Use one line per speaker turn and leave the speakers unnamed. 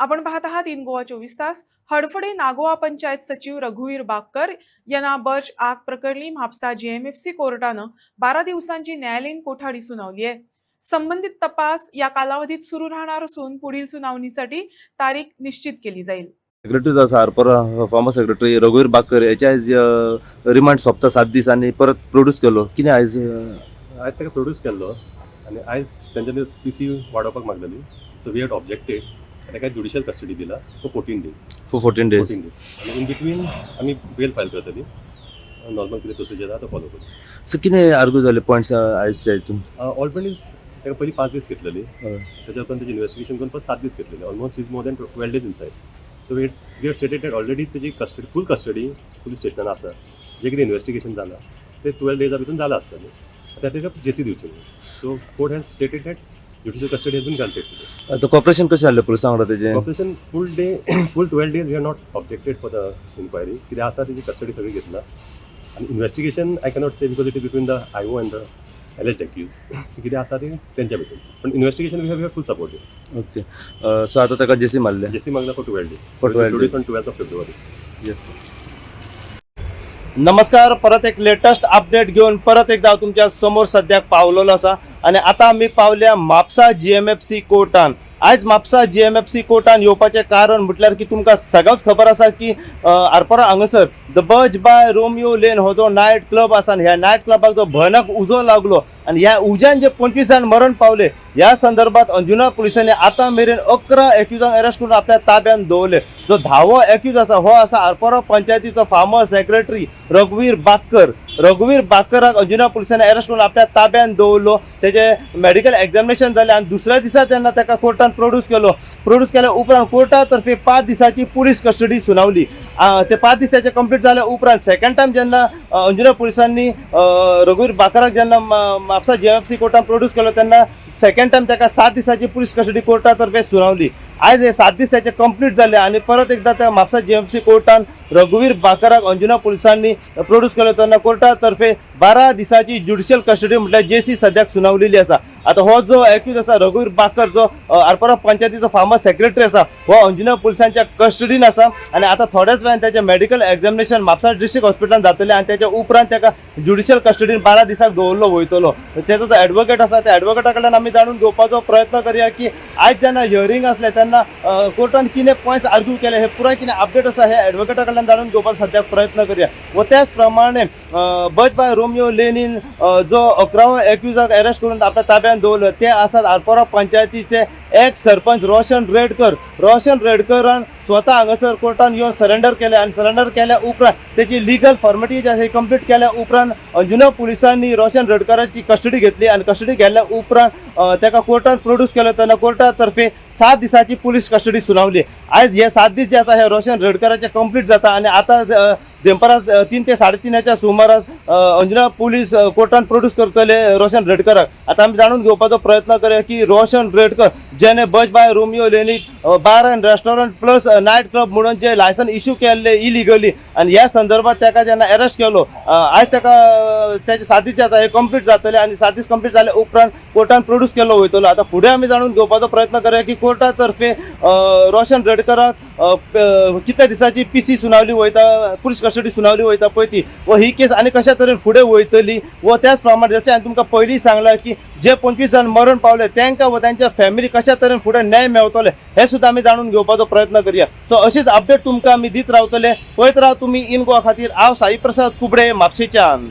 आपण पाहत आहात इन गोवा 24 तास. हडफडे नागोवा पंचायत सचिव रघुवीर बाक्कर यांना बर्ज आग प्रकरणी म्हापसा जीएमएफसी कोर्टानं 12 दिवसांची न्यायालयीन कोठडी सुनावली आहे. संबंधित तपास या कालावधीत सुरू राहणार असून पुढील सुनावणीसाठी तारीख निश्चित केली जाईल.
सेक्रेटरी आसा हरपरा फॉर्मर सेक्रेटरी रघुवीर बाकर याच्या आयज रिमांड सोंपता 7 दीस आनी परत प्रोड्यूस केलो. कितें आयज
ताका प्रोड्यूस केल्लो आनी आयज तेंच्यांनी पीसी वाडोवपाक मागलेली. सो वी हॅड ऑब्जेक्टेड आनी ताका जुडिशियल कस्टडी दिला फॉर 14 days.
For 14 days.
आनी इन बिटवीन आमी बेल फायल करतली. नॉर्मल कितें प्रोसिजर आसा तो फॉलो करतली.
सो कितें आर्ग्यू जाले पॉयंट्स आयजच्या हितून?
ऑलरेडी ताका पयलीं 5 दीस घेतलेली. त्याच्या उपरांत तेजी इन्व्हेस्टिगेशन करून परत 7 दीस घेतलेली. Almost is more than 12 days inside. So we have stated that already तेजी कस्टडी फूल कस्टडी पुलीस स्टेशनान आसा. जें कितें इन्व्हेस्टिगेशन जालां तें 12 days भितर जालां आसतलें. ताका जेसी दिवची न्ही. So court has stated that judicial custody has been granted.
आता कॉपरेशन कशें जालें पुलिसां वांगडा तेजें?
Operation full 12 days we are not objected for the inquiry. कितें आसा तेजी कस्टडी सगळी घेतला. आनी investigation I cannot say because it is between the IO and the alleged accused. कितें आसा ती तेंच्या भितर. पण investigation we have full support.
Okay. So आता ताका जेसी मारले.
जेसी मागला for 12 days.
For 12 days.
From 12th of February.
Yes. नमस्कार. परत एक लेटेस्ट अपडेट घेऊन परत एकदा तुमच्या समोर सद्याक पावलेलो आसा आणि आता आम्ही पावल्या म्हापसा जीएमएफसी कोर्टान. आज म्हापसा जीएमएफसी कोर्टान येवपाचें कारण म्हटल्यार की तुमकां सगळ्यांच खबर आसा की आरपोरा हांगासर the Burj by Romeo Lane हो जो नायट क्लब आसा ह्या नायट क्लबाक जो भयानक उजो लागलो आणि ह्या उज्यान जे 25 जाण मरण पावले ह्या संदर्भात अंजुना पुलिसांनी आता मेरेन 11 एक्युजांक अरेस्ट करून आपल्या ताब्यात दवरले. जो 10वो एक्यूज आसा हो आसा आरपोरा पंचायतीचो फार्मर सेक्रेटरी रघुवीर बाक्कर. रघुवीर बाक्कराक अंजुना पुलिसांनी अरेस्ट करून आपल्या ताब्यात दवरलो. तेजे मेडिकल एक्झामिनेशन जालें आणि दुसऱ्या दिसा तेन्ना ताका कोर्टान प्रोड्यूस केल्या उपरांत कोर्टा तर्फे 5 दिसाची पुलीस कस्टडी सुनावली. ते 5 दिसाचे कंप्लीट जाल्या उपरांत सेकंड टायम जेन्ना अंजुना पुलिसांनी रघुवीर बाक्कराक जेन्ना म्हापसा जीएमएफसी कोर्टान प्रोड्यूस केलो तेन्ना सेकंड टायम ताका 7 दिसाची पुलीस कस्टडी कोर्टा तर्फे सुनावली. आज हे 7 दीस त्याचे कंप्लीट झाले आणि परत एकदा त्या म्हापसा जीएमएफसी कोर्टान रघुवीर बाक्कराक अंजुना पुलिसांनी प्रोड्यूस केलो तेन्ना कोर्टा तर्फे 12 दिसाची ज्युडिशियल कस्टडी म्हटल्यार जेसी सद्याक सुनावलेली आसा. आता हो जो एक्यूज आसा रघुवीर बाक्कर जो आरपोरा पंचायतीचो फार्मर सेक्रेटरी आसा हो अंजुना पुलिसांच्या कस्टडीन आसा आणि आता थोड्याच वेळान त्याचे मेडिकल एक्झामिनेशन म्हापसा डिस्ट्रिक्ट हॉस्पिटलान जातले आणि त्याच्या उपरांत ताका ज्युडिशियल कस्टडीन 12 दिसाक दवरलो वयतलो. त्याचो जो एडवोकेट आसा त्या एडवोकेटा कडल्यान आमी जाणून घेवपाचो प्रयत्न करूया की आज जेन्ना हियरिंग आसलें तेन्ना कोर्टान कितें पॉयंट्स आर्ग्यू केले हे पुराय कितें अपडेट आसा हे एडवोकेटा कडल्यान जाणून घेवपाचो सद्याक प्रयत्न करूया. व त्याच प्रमाणे बर्ज बाय रोमियो लेनीन जो 11वो एक्यूजाक अरेस्ट करून आपल्या ताब्यात दवरलो ते आसात आरपोरा पंचायतीचे एक्स सरपंच रोशन रेडकर. रोशन रेडकरान स्वता हांगासर कोर्टान येवन सरेंडर केले आणि सरेंडर केल्या उपरांत त्याची लिगल फॉर्मेलिटी जी आसा कंप्लीट केल्या उपरांत अंजुना पुलिसांनी रोशन रेडकराची कस्टडी घेतली आणि कस्टडी घेतल्या उपरांत ताका कोर्टान प्रोड्यूस केलो तेन्ना कोर्टा तर्फे 7 दिसाची पुलीस कस्टडी सुनावली. आज हे 7 दीस जे आसा हे रोशन रेडकराचे कंप्लीट जाता आणि आता दनपारां 3 ते 3:30च्या सुमारास अंजुना पुलीस कोर्टान प्रोड्यूस करतले रोशन रेडकराक. आता आमी जाणून घेवपाचो प्रयत्न करूया की रोशन रेडकर जेणे Burj by Romeo Lane bar and restaurant plus night club म्हणून जे लायसन इश्यू केल्ले इलिगली आणि ह्या संदर्भात ताका जेन्ना अरेस्ट केलो आज ताका त्याचे 7 दीस आसा हे कंप्लीट जातले आणि 7 दीस कंप्लीट जाले उपरांत कोर्टान प्रोड्यूस केलो वयतलो. आता फुडें आमी जाणून घेवपाचो प्रयत्न करूया की कोर्टा तर्फे रोशन रेडकराक कितल्या दिसाची पीसी सुनावली वयता पुलीस कस्टडी सुनावली वयता पळय ती व ही केस आनी कशा तरेन फुडें वयतली व त्याच प्रमाणे जशें हांवें तुमकां पयलीं सांगलां की जे 25 जाण मरण पावले तांकां व तांच्या फॅमिली कशा तरेन फुडें न्याय मेळटले हे सुद्दां आमी जाणून घेवपाचो प्रयत्न करूया. सो अशीच अपडेट तुमकां आमी दीत रावतले. पळयत राव तुमी इन गोवा खातीर. हांव साई प्रसाद कुबडे म्हापशेच्यान.